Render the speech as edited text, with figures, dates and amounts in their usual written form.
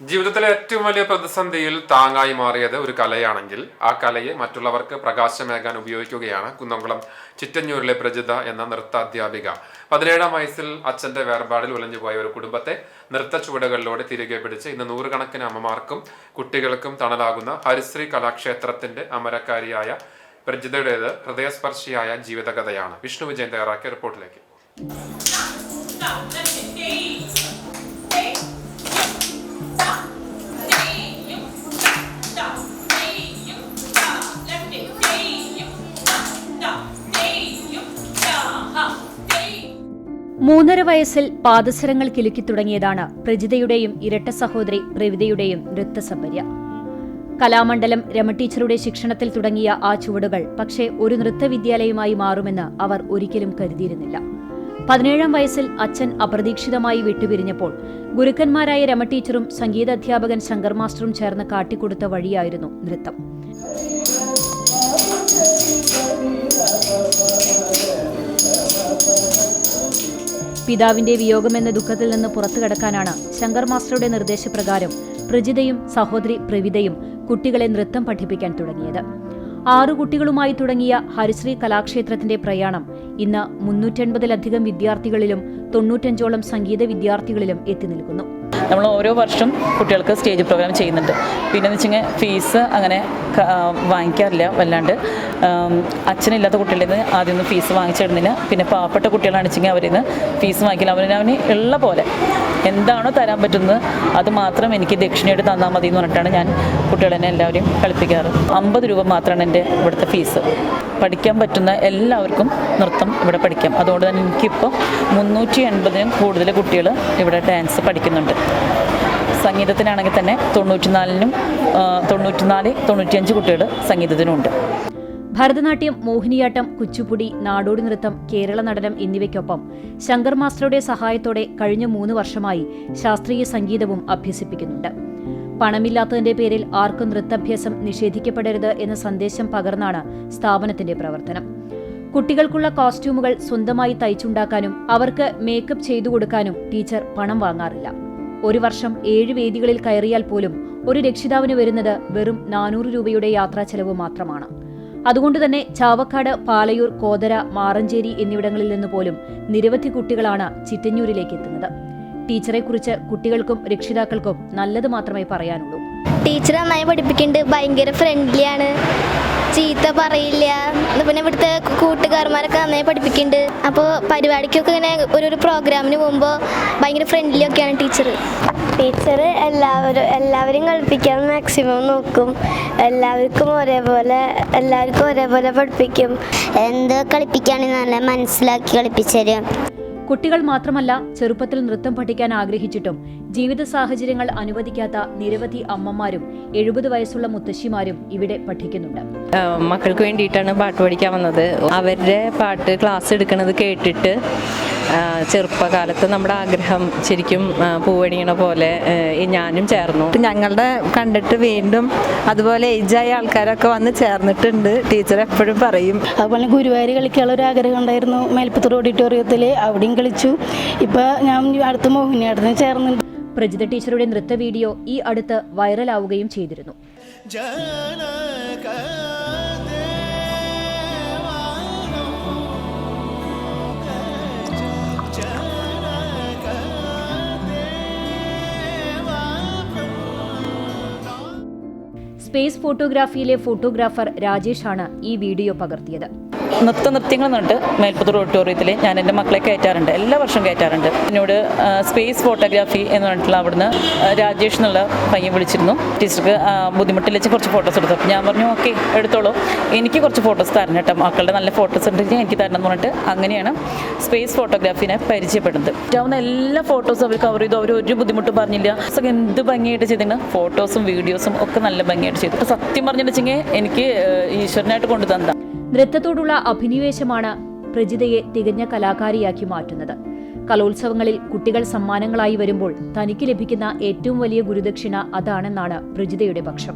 ജീവിതത്തിലെ ഏറ്റവും വലിയ പ്രതിസന്ധിയിൽ താങ്ങായി മാറിയത് ഒരു കലയാണെങ്കിൽ ആ കലയെ മറ്റുള്ളവർക്ക് പ്രകാശമേകാൻ ഉപയോഗിക്കുകയാണ് കുന്നംകുളം ചിറ്റഞ്ഞൂരിലെ പ്രജിത എന്ന നൃത്ത അധ്യാപിക. 17-ാം വയസ്സിൽ അച്ഛന്റെ വേർപാടിൽ ഉലഞ്ഞുപോയ ഒരു കുടുംബത്തെ നൃത്ത ചുവടുകളിലൂടെ തിരികെ പിടിച്ച് ഇന്ന് നൂറുകണക്കിന് അമ്മമാർക്കും കുട്ടികൾക്കും തണലാകുന്ന ഹരിശ്രീ കലാക്ഷേത്രത്തിന്റെ അമരക്കാരിയായ പ്രജിതയുടേത് ഹൃദയസ്പർശിയായ ജീവിതകഥയാണ്. വിഷ്ണു വിജയൻ തയ്യാറാക്കിയ റിപ്പോർട്ടിലേക്ക്. മൂന്നര വയസ്സിൽ പാദസരങ്ങൾ കിലുക്കി തുടങ്ങിയതാണ് പ്രജിതയുടെയും ഇരട്ട സഹോദരി പ്രവിതയുടെയും നൃത്തസമ്പര്യ. കലാമണ്ഡലം രമടീച്ചറുടെ ശിക്ഷണത്തിൽ തുടങ്ങിയ ആ ചുവടുകൾ പക്ഷേ ഒരു നൃത്തവിദ്യാലയമായി മാറുമെന്ന് അവർ ഒരിക്കലും കരുതിയിരുന്നില്ല. 17-ാം വയസ്സിൽ അച്ഛൻ അപ്രതീക്ഷിതമായി വിട്ടുപിരിഞ്ഞപ്പോൾ ഗുരുക്കന്മാരായ രമടീച്ചറും സംഗീതാധ്യാപകൻ ശങ്കർ മാസ്റ്ററും ചേർന്ന് കാട്ടിക്കൊടുത്ത വഴിയായിരുന്നു നൃത്തം. പിതാവിന്റെ വിയോഗമെന്ന ദുഃഖത്തിൽ നിന്ന് പുറത്തു കടക്കാനാണ് ശങ്കർ മാസ്റ്ററുടെ നിർദ്ദേശപ്രകാരം പ്രജിതയും സഹോദരി പ്രവിതയും കുട്ടികളെ നൃത്തം പഠിപ്പിക്കാൻ തുടങ്ങിയത്. 6 കുട്ടികളുമായി തുടങ്ങിയ ഹരിശ്രീ കലാക്ഷേത്രത്തിന്റെ പ്രയാണം ഇന്ന് 380-ലധികം വിദ്യാർത്ഥികളിലും 95ഓളം സംഗീത വിദ്യാർത്ഥികളിലും എത്തി നിൽക്കുന്നു. നമ്മൾ ഓരോ വർഷം കുട്ടികൾക്ക് സ്റ്റേജ് പ്രോഗ്രാം ചെയ്യുന്നുണ്ട്. പിന്നെന്ന് വെച്ചാൽ ഫീസ് അങ്ങനെ വാങ്ങിക്കാറില്ല വല്ലാണ്ട്. അച്ഛനില്ലാത്ത കുട്ടികളിൽ നിന്ന് ആദ്യം ഒന്നും ഫീസ് വാങ്ങിച്ചിടുന്നില്ല. പിന്നെ പാവപ്പെട്ട കുട്ടികളാണെന്ന് വെച്ചെങ്കിൽ അവരിൽ നിന്ന് ഫീസ് വാങ്ങിക്കില്ല. അവന് ഉള്ള പോലെ എന്താണോ തരാൻ പറ്റുന്നത് അത് മാത്രം എനിക്ക് ദക്ഷിണയായിട്ട് തന്നാൽ മതി എന്ന് പറഞ്ഞിട്ടാണ് ഞാൻ കുട്ടികളെ എല്ലാവരെയും കളിപ്പിക്കാറ്. 50 രൂപ മാത്രമാണ് എൻ്റെ ഇവിടുത്തെ ഫീസ്. പഠിക്കാൻ പറ്റുന്ന എല്ലാവർക്കും നൃത്തം ഇവിടെ പഠിക്കാം. അതുകൊണ്ട് തന്നെ എനിക്കിപ്പോൾ 380-നും കൂടുതൽ കുട്ടികൾ ഇവിടെ ഡാൻസ് പഠിക്കുന്നുണ്ട്. സംഗീതത്തിനാണെങ്കിൽ തന്നെ 94-95 കുട്ടികൾ സംഗീതത്തിനുണ്ട്. ഭരതനാട്യം, മോഹിനിയാട്ടം, കുച്ചുപ്പുടി, നാടോടി നൃത്തം, കേരള നടനം എന്നിവയ്ക്കൊപ്പം ശങ്കർ മാസ്റ്ററുടെ സഹായത്തോടെ കഴിഞ്ഞ 3 വർഷമായി ശാസ്ത്രീയ സംഗീതവും അഭ്യസിപ്പിക്കുന്നുണ്ട്. പണമില്ലാത്തതിന്റെ പേരിൽ ആർക്കും നൃത്താഭ്യാസം നിഷേധിക്കപ്പെടരുത് എന്ന സന്ദേശം പകർന്നാണ് സ്ഥാപനത്തിന്റെ പ്രവർത്തനം. കുട്ടികൾക്കുള്ള കോസ്റ്റ്യൂമുകൾ സ്വന്തമായി തയ്ച്ചുണ്ടാക്കാനും അവർക്ക് മേക്കപ്പ് ചെയ്തു കൊടുക്കാനും ടീച്ചർ പണം വാങ്ങാറില്ല. ഒരു വർഷം 7 വേദികളിൽ കയറിയാൽ പോലും ഒരു രക്ഷിതാവിന് വരുന്നത് വെറും 400 രൂപയുടെ യാത്രാ ചെലവ് മാത്രമാണ്. അതുകൊണ്ടുതന്നെ ചാവക്കാട്, പാലയൂർ, കോതര, മാറഞ്ചേരി എന്നിവിടങ്ങളിൽ നിന്ന് പോലും നിരവധി കുട്ടികളാണ് ചിറ്റഞ്ഞൂരിലേക്ക് എത്തുന്നത്. ടീച്ചറെക്കുറിച്ച് കുട്ടികൾക്കും രക്ഷിതാക്കൾക്കും നല്ലത് മാത്രമേ പറയാനുള്ളൂ. ടീച്ചർ നന്നായി പഠിപ്പിക്കുന്നുണ്ട്, ഭയങ്കര ഫ്രണ്ട്ലിയാണ്, ചീത്ത പറയില്ല. പിന്നെ ഇവിടുത്തെ കൂട്ടുകാരന്മാരൊക്കെ നന്നായി പഠിപ്പിക്കുന്നുണ്ട്. അപ്പോൾ പരിപാടിക്കൊക്കെ ഇങ്ങനെ ഒരു പ്രോഗ്രാമിന് പോകുമ്പോൾ ഭയങ്കര ഫ്രണ്ട്ലി ഒക്കെയാണ് ടീച്ചർ. എല്ലാവരും കളിപ്പിക്കാൻ മാക്സിമം നോക്കും. എല്ലാവർക്കും ഒരേപോലെ പഠിപ്പിക്കും. എന്ത് കളിപ്പിക്കുകയാണെങ്കിൽ നല്ല മനസ്സിലാക്കി കളിപ്പിച്ചു തരും. കുട്ടികൾ മാത്രമല്ല, ചെറുപ്പത്തിൽ നൃത്തം പഠിക്കാൻ ആഗ്രഹിച്ചിട്ടും ജീവിത സാഹചര്യങ്ങൾ അനുവദിക്കാത്ത നിരവധി അമ്മമാരും 70 വയസ്സുള്ള മുത്തശ്ശിമാരും ഇവിടെ പഠിക്കുന്നുണ്ട്. മക്കൾക്ക് വേണ്ടിയിട്ടാണ് പാട്ട് പഠിക്കാൻ വന്നത്. അവരുടെ പാട്ട് ക്ലാസ് എടുക്കുന്നത് കേട്ടിട്ട് ചെറുപ്പകാലത്ത് നമ്മുടെ ആഗ്രഹം ശരിക്കും പൂവണിയണ പോലെ ഞാനും ചേർന്നു. ഞങ്ങളുടെ കണ്ടിട്ട് വീണ്ടും അതുപോലെ ഏജായ ആൾക്കാരൊക്കെ വന്ന് ചേർന്നിട്ടുണ്ട്. ടീച്ചർ എപ്പോഴും പറയും. അതുപോലെ ഗുരുവായൂർ കളിക്കാനുള്ള ഒരു ആഗ്രഹം ഉണ്ടായിരുന്നു. മേൽപ്പത്തൂർ ഓഡിറ്റോറിയത്തിൽ അവിടെയും കളിച്ചു. ഇപ്പം ഞാൻ അടുത്ത മോഹിനിയാട്ടത്തിന് ചേർന്നുണ്ട്. പ്രജിത ടീച്ചറുടെ നൃത്ത വീഡിയോ ഈ അടുത്ത് വൈറലാവുകയും ചെയ്തിരുന്നു. സ്പേസ് ഫോട്ടോഗ്രാഫിയിലെ ഫോട്ടോഗ്രാഫർ രാജേഷാണ് ഈ വീഡിയോ പകർത്തിയത്. നൃത്യങ്ങൾ എന്നിട്ട് മേൽപ്പത്തൂർ ഓഡിറ്റോറിയത്തിൽ ഞാൻ എൻ്റെ മക്കളെ കയറ്റാറുണ്ട്. എല്ലാ വർഷവും കയറ്റാറുണ്ട്. എന്നോട് സ്പേസ് ഫോട്ടോഗ്രാഫി എന്ന് പറഞ്ഞിട്ടുള്ള അവിടുന്ന് രാജേഷ് എന്നുള്ള പയ്യൻ വിളിച്ചിരുന്നു. ടീച്ചർക്ക് ബുദ്ധിമുട്ടില്ല കുറച്ച് ഫോട്ടോസ് എടുത്തു. ഞാൻ പറഞ്ഞു ഓക്കെ എടുത്തോളൂ, എനിക്ക് കുറച്ച് ഫോട്ടോസ് തരണം കേട്ടോ, മക്കളുടെ നല്ല ഫോട്ടോസ് ഉണ്ടെങ്കിൽ എനിക്ക് തരണം എന്ന് പറഞ്ഞിട്ട് അങ്ങനെയാണ് സ്പേസ് ഫോട്ടോഗ്രാഫിനെ പരിചയപ്പെടുന്നത്. പറ്റാവുന്ന എല്ലാ ഫോട്ടോസും അവർ കവർ ചെയ്തു. അവർ ഒരു ബുദ്ധിമുട്ടും പറഞ്ഞില്ല. എന്ത് ഭംഗിയായിട്ട് ചെയ്തിട്ടുണ്ട്. ഫോട്ടോസും വീഡിയോസും ഒക്കെ നല്ല ഭംഗിയായിട്ട് ചെയ്തു. സത്യം പറഞ്ഞിട്ടുണ്ടെങ്കിൽ എനിക്ക് ഈശ്വരനായിട്ട് കൊണ്ടു തന്ന നൃത്തത്തോടുള്ള അഭിനിവേശമാണ് പ്രജിതയെ തികഞ്ഞ കലാകാരിയാക്കി മാറ്റുന്നത്. കലോത്സവങ്ങളിൽ കുട്ടികൾ സമ്മാനങ്ങളായി വരുമ്പോൾ തനിക്ക് ലഭിക്കുന്ന ഏറ്റവും വലിയ ഗുരുദക്ഷിണ അതാണെന്നാണ് പ്രജിതയുടെ പക്ഷം.